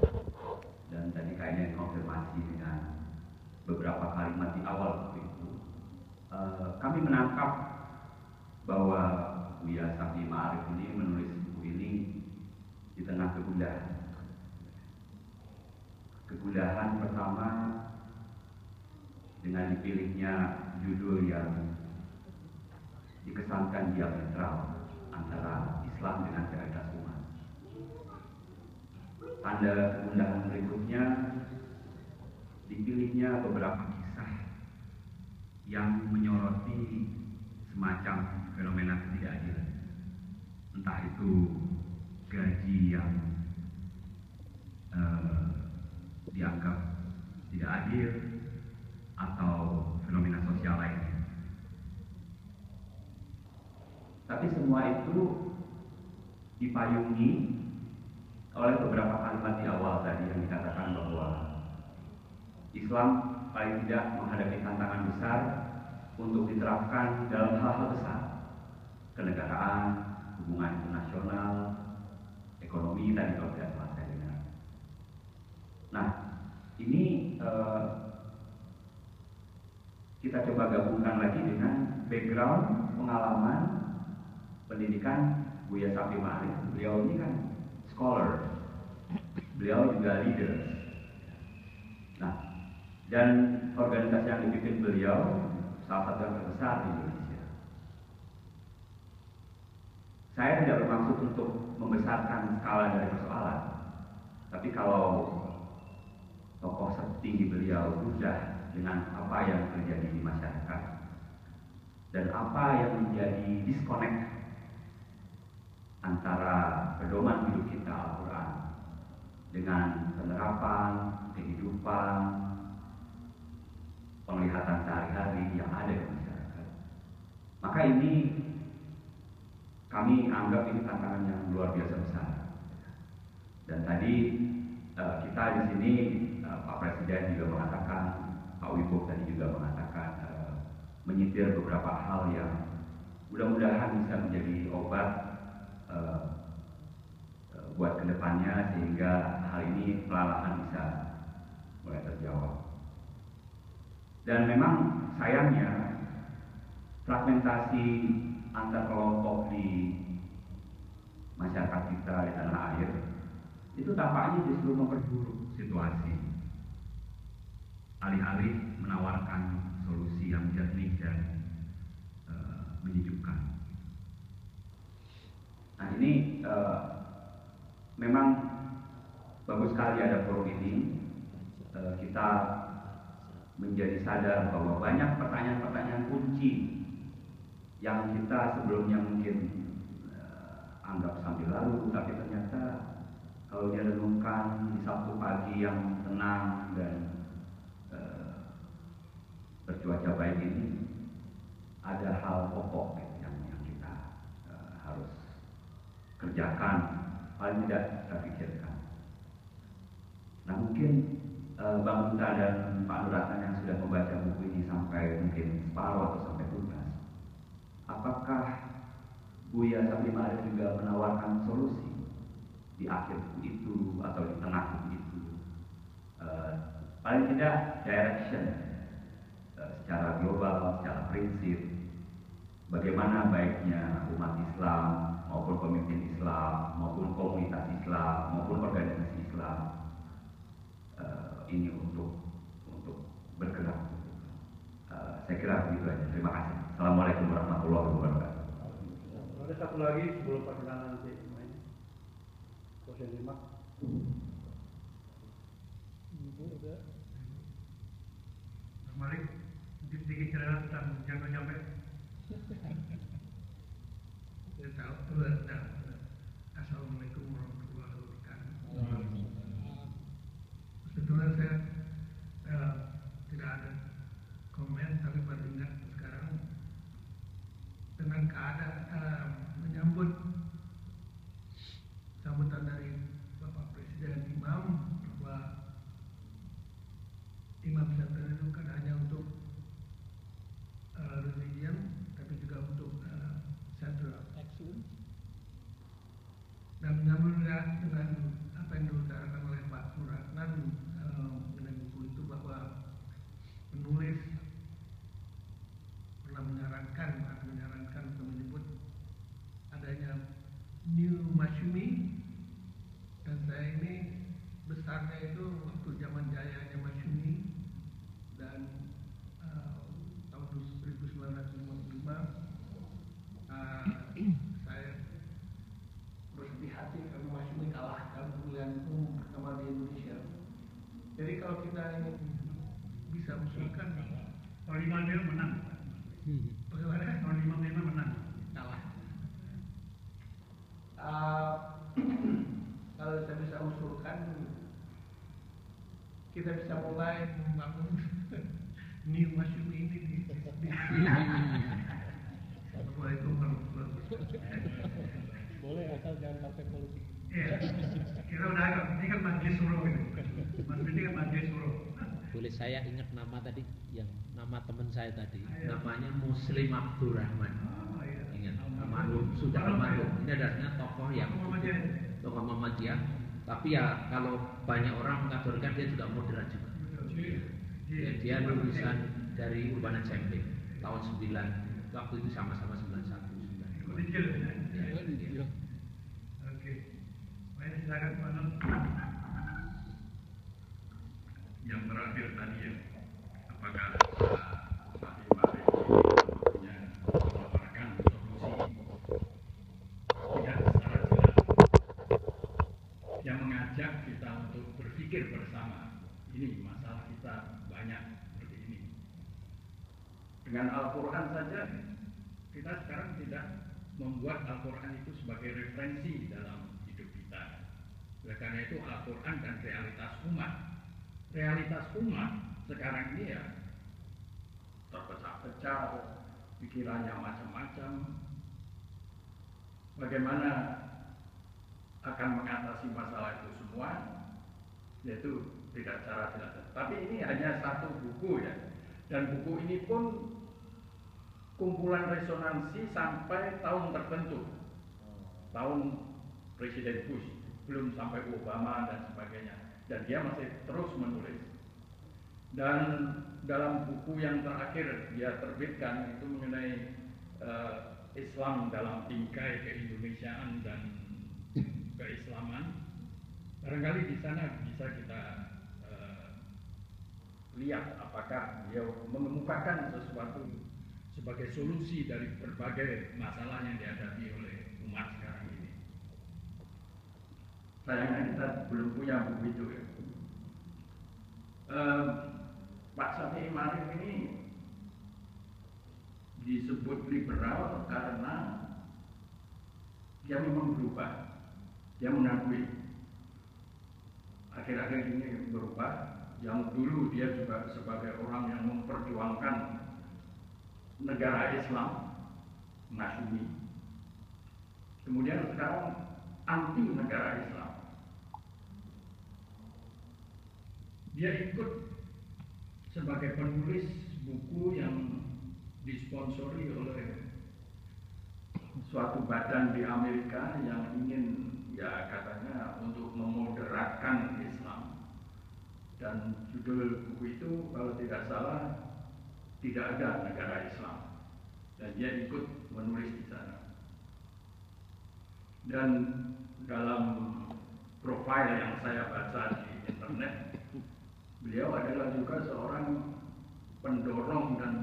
dan tadi kayaknya konfirmasi dengan beberapa kalimat di awal buku itu, kami menangkap bahwa Buya Safi Ma'arif ini menulis buku ini di tengah kegundahan. Kegundahan pertama dengan dipilihnya judul yang dikesankan diametral antara Islam dengan keadaan umat. Tanda kegundahan berikutnya dipilihnya beberapa kisah yang menyoroti semacam fenomena ketidakadilan, entah itu gaji yang dianggap tidak adil atau fenomena sosial lainnya. Tapi semua itu dipayungi oleh beberapa kalimat di awal tadi yang dikatakan bahwa Islam paling tidak menghadapi tantangan besar untuk diterapkan dalam hal-hal besar, kenegaraan, hubungan internasional, ekonomi tadi kalau tidak salah saya dengar. Nah, ini kita coba gabungkan lagi dengan background pengalaman pendidikan Buya Safi Ma'arif. Beliau ini kan scholar, beliau juga leader. Nah, dan organisasi yang dipimpin beliau salah satu yang terbesar di Indonesia. Saya tidak bermaksud untuk membesarkan skala dari persoalan, tapi kalau tokoh setinggi beliau sudah dengan apa yang terjadi di masyarakat dan apa yang menjadi disconnect antara pedoman hidup kita Al-Quran dengan penerapan kehidupan penglihatan sehari-hari yang ada di masyarakat, maka ini kami anggap ini tantangan yang luar biasa besar. Dan tadi kita di sini Pak Presiden juga mengatakan, Pak Wibowo tadi juga mengatakan menyitir beberapa hal yang mudah-mudahan bisa menjadi obat buat kedepannya sehingga hal ini perlahan bisa mulai terjawab. Dan memang sayangnya fragmentasi antar kelompok di masyarakat kita di tanah air itu tampaknya justru memperburuk situasi. Alih-alih menawarkan solusi yang jernih dan menyejukkan. Nah ini memang bagus sekali ada forum ini. Kita menjadi sadar bahwa banyak pertanyaan-pertanyaan kunci yang kita sebelumnya mungkin anggap sambil lalu, tapi ternyata kalau dia renungkan di Sabtu pagi yang tenang dan bercuaca baik ini, ada hal pokok yang kita harus kerjakan, paling tidak kita pikirkan. Nah mungkin Bang Duta dan Pak Nur yang sudah membaca buku ini sampai mungkin separuh atau sampai tuntas, apakah Buya Sabri Ma'arif juga menawarkan solusi di akhir buku itu atau di tengah buku itu? Paling tidak direction secara global, secara prinsip, bagaimana baiknya umat Islam maupun pemimpin Islam maupun komunitas Islam maupun organisasi Islam ini untuk bergerak. Saya kira begitu aja. Terima kasih. Assalamualaikum warahmatullahi wabarakatuh. Ada satu lagi sebelum perkenalan nanti main. Proses 5. Udah. Mari sedikit cerita tentang jangan sampai. Saya tahu. Assalamualaikum warahmatullahi wabarakatuh. Sebetulnya saya tidak ada komen, tapi baru ingat sekarang dengan keadaan menyambut sambutan dari Bapak Presiden Imam bahwa Imam Center itu kan hanya untuk religion, tapi juga untuk central excellence. Dan menyambut dengan apa yang diutarakan oleh Pak Suratnan mengenai buku itu, bahwa penulis pernah menyarankan atau menyebut adanya New Masyumi, dan saya ini besarnya itu waktu zaman jayanya Masyumi dan tahun 1955 saya bersedih hati karena Masyumi kalah dalam pemilihan umum pertama di Indonesia. Jadi kalau kita ini bisa usulkan Tahun 55 menang. bagaimana? Tahun 55 menang. Kalah. Kalau saya bisa usulkan, kita bisa mulai membangun New Masyumi ini di Assalamualaikum warahmatullahi wabarakatuh. Boleh asal jangan partai politik. Iya. Kita udah agak, ini kan Majelis Suro ini. Mas ini kan Majelis Suro. Boleh saya ingat nama tadi, yang nama teman saya tadi, namanya Muslim Abdurrahman. Oh, iya. Ingat, almarhum sudah almarhum. Ini adalah tokoh yang tokoh Muhammadiyah. Tapi ya kalau banyak orang mengkategorikan dia juga moderat juga. Ya, dia lulusan dari Urbana Cemping tahun 9, waktu itu sama-sama 91. Ya. Oke. Baik, silakan Pak Nur. Yang terakhir tadi ya, apakah Pak Imam punya menawarkan solusi? Tidak secara jelas. Yang mengajak kita untuk berpikir bersama. Ini masalah kita banyak seperti ini. Dengan Al-Quran saja kita sekarang tidak membuat Al-Quran itu sebagai referensi dalam hidup kita. Oleh karena itu Al-Quran dan realitas umat. Realitas umat sekarang ini ya terpecah-pecah, pikirannya macam-macam. Bagaimana akan mengatasi masalah itu semua? Yaitu tidak secara jelas. Tapi ini hanya satu buku ya. Dan buku ini pun kumpulan resonansi sampai tahun tertentu. Tahun Presiden Bush, belum sampai Obama dan sebagainya. Dan dia masih terus menulis. Dan dalam buku yang terakhir dia terbitkan itu mengenai Islam dalam tingkai keindonesiaan dan keislaman. Barangkali di sana bisa kita lihat apakah beliau mengemukakan sesuatu sebagai solusi dari berbagai masalah yang dihadapi oleh umat sekarang ini. Sayangnya kita belum punya buku itu ya. Pak Syafi'i Ma'arif ini disebut liberal karena dia memang berubah, dia mengakui akhir-akhir ini berubah. Yang dulu dia juga sebagai orang yang memperjuangkan negara Islam, Masyumi. Kemudian sekarang anti negara Islam. Dia ikut sebagai penulis buku yang disponsori oleh suatu badan di Amerika yang ingin, ya katanya, untuk memoderatkan Islam. Dan judul buku itu kalau tidak salah tidak ada negara Islam, dan dia ikut menulis di sana. Dan dalam profil yang saya baca di internet, beliau adalah juga seorang pendorong dan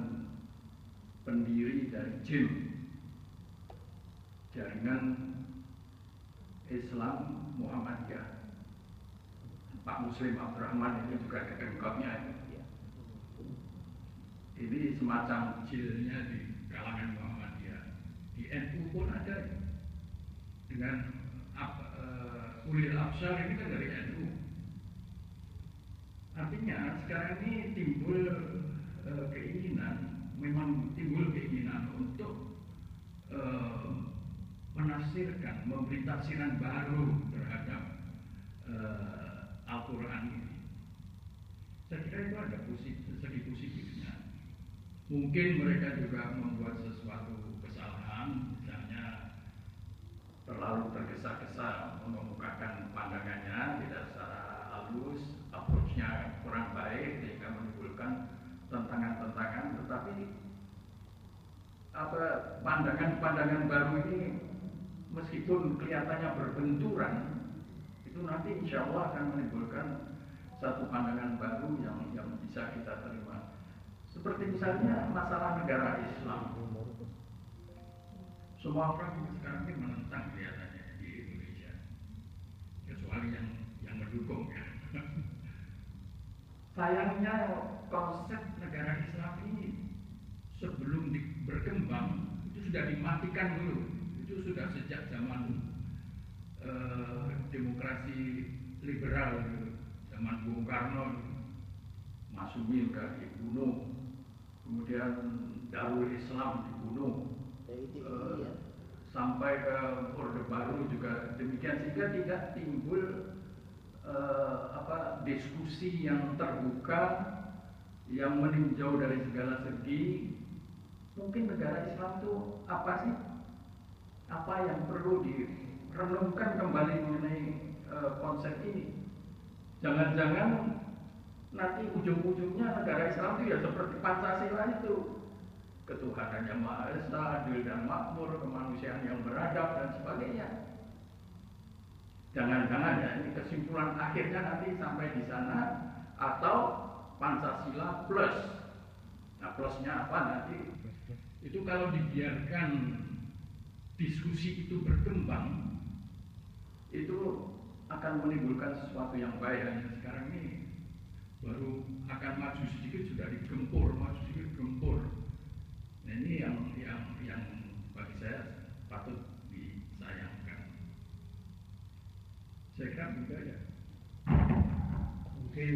pendiri dari JIM, Jaringan Islam Muhammadiyah. Pak Muslim Abdurrahman itu juga kekenggotnya. Ini semacam jilnya di kalangan Muhammadiyah. Di NU pun ada. Dengan Ulil Absar ini kan dari NU. Artinya sekarang ini timbul keinginan, memang timbul keinginan untuk menafsirkan, memberi tafsiran baru terhadap Al-Quran ini. Saya kira itu ada segi positifnya. Mungkin mereka juga membuat sesuatu kesalahan, misalnya terlalu tergesa-gesa mengemukakan pandangannya tidak secara halus, approach-nya kurang baik sehingga menimbulkan tantangan-tantangan. Tetapi pandangan-pandangan baru ini meskipun kelihatannya berbenturan, itu nanti insya Allah akan menimbulkan satu pandangan baru yang bisa kita terima. Seperti misalnya masalah negara Islam. Semua orang sekarang ini menentang kelihatannya di Indonesia, kecuali yang mendukung ya. Sayangnya konsep negara Islam ini sebelum berkembang itu sudah dimatikan dulu. Itu sudah sejak zaman demokrasi liberal, zaman Bung Karno, Masyumi sudah dibunuh, kemudian Darul Islam dibunuh, sampai ke Orde Baru juga demikian, sehingga tidak timbul diskusi yang terbuka, yang meninjau dari segala segi. Mungkin negara Islam itu apa sih? Apa yang perlu renungkan kembali mengenai konsep ini. Jangan-jangan nanti ujung-ujungnya negara Islam itu ya seperti Pancasila itu, ketuhanan yang Maha Esa, adil dan makmur, kemanusiaan yang beradab dan sebagainya. Jangan-jangan ya ini kesimpulan akhirnya nanti sampai di sana, atau Pancasila plus. Nah, plusnya apa nanti? Itu kalau dibiarkan diskusi itu berkembang, itu akan menimbulkan sesuatu yang baik. Hanya sekarang ini baru akan maju sedikit sudah digempur, maju sedikit gempur. Nah, ini yang bagi saya patut disayangkan. Saya kira begitu aja. Mungkin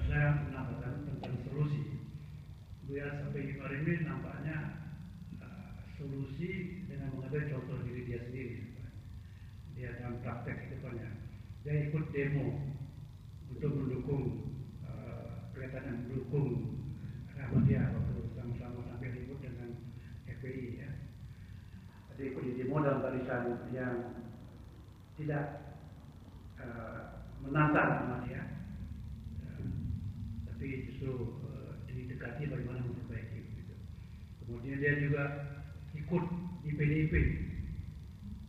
saya menambahkan tentang solusi. Buya sampai hari ini nampaknya solusi dengan mengambil contoh diri dia sendiri. Dia dalam praktek kedepannya, dia ikut demo untuk mendukung kelihatan mendukung Ahmadiyah waktu sama-sama sampai ribut dengan FPI ya. Jadi ikut di demo dalam barisan yang tidak menantang Ahmadiyah, tapi justru didekati bagaimana memperbaiki gitu. Kemudian dia juga ikut di PDIP.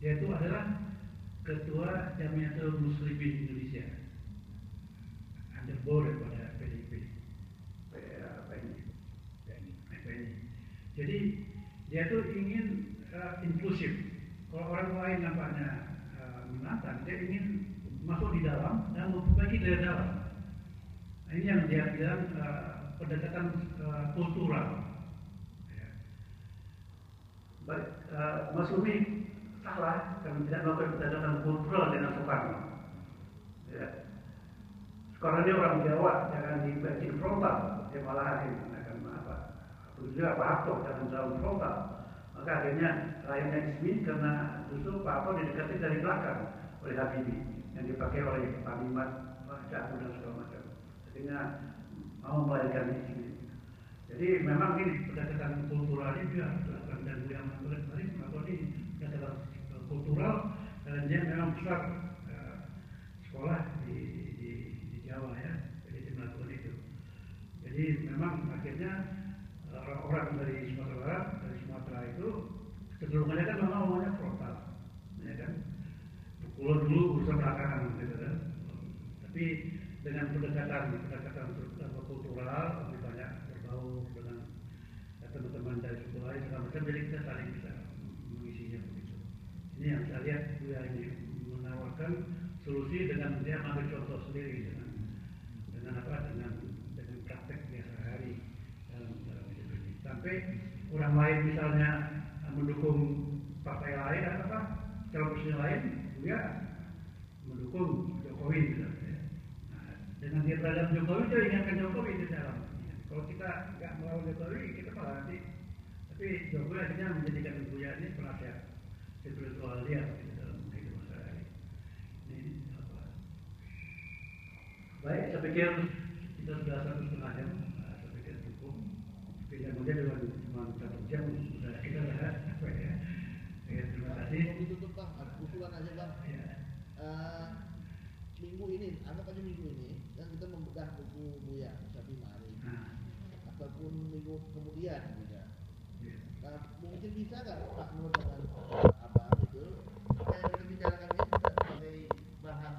Dia itu adalah Ketua Jamiatul Muslimin Indonesia, underboard daripada PDIP. Jadi dia tuh ingin inklusif. Kalau orang lain nampaknya menantang, dia ingin masuk di dalam dan memperbaiki dari dalam. Nah, ini yang dia bilang pendekatan kultural. Ya. Baik, Mas Umi salah kalau tidak melakukan pendekatan kultural dengan Soekarno. Ya. Soekarno ini orang Jawa, jangan dibaca frontal, dia malah akan apa? Juga Pak Harto jangan terlalu frontal. Maka akhirnya lainnya dismiss karena justru Pak Harto didekati dari belakang oleh Habibie yang dipakai oleh Panglima Pak Jatuh dan segala macam. Akhirnya mau melahirkan di sini. Jadi memang ini pendekatan kultural ini juga dilakukan dan yang mari atau ini pendekatan kultural dan dia memang besar sekolah di Jawa ya. Jadi dia melakukan itu. Jadi memang akhirnya orang-orang dari Sumatera Barat, dari Sumatera itu kecenderungannya kan memang maunya frontal, ya kan? Pulau dulu urusan belakangan, gitu kan? Tapi dengan pendekatan kultural lebih banyak berbau dengan teman-teman dari suku lain segala macam, jadi kita saling bisa mengisinya begitu. Ini yang saya lihat dia ini menawarkan solusi dengan dia ambil contoh sendiri dengan praktek biasa hari dalam hidup ini. Sampai orang lain misalnya mendukung partai lain atau apa calon presiden lain juga mendukung Jokowi misalnya. Nah, dengan dia berada Jokowi dia ingatkan Jokowi di dalam. Kalau kita nggak melawan Jokowi kita malah nanti. Tapi Jokowi akhirnya menjadikan Buya ini penasihat spiritual dia di dalam hidup sehari-hari. Ini apa? Baik, saya pikir kita sudah 1,5 jam. Saya pikir cukup. Tidak mudah dengan cuma 1 jam sudah kita dah apa ya. Terima kasih. Ditutup Bang, usulan aja Bang. Ya. Minggu ini, anggap aja minggu ini, dan kita membedah buku Buya Syafi'i Ma'arif. Ataupun minggu kemudian juga. Nah, mungkin bisa nggak Pak Nur dengan Abang itu, apa yang kita bicarakan ini sebagai bahan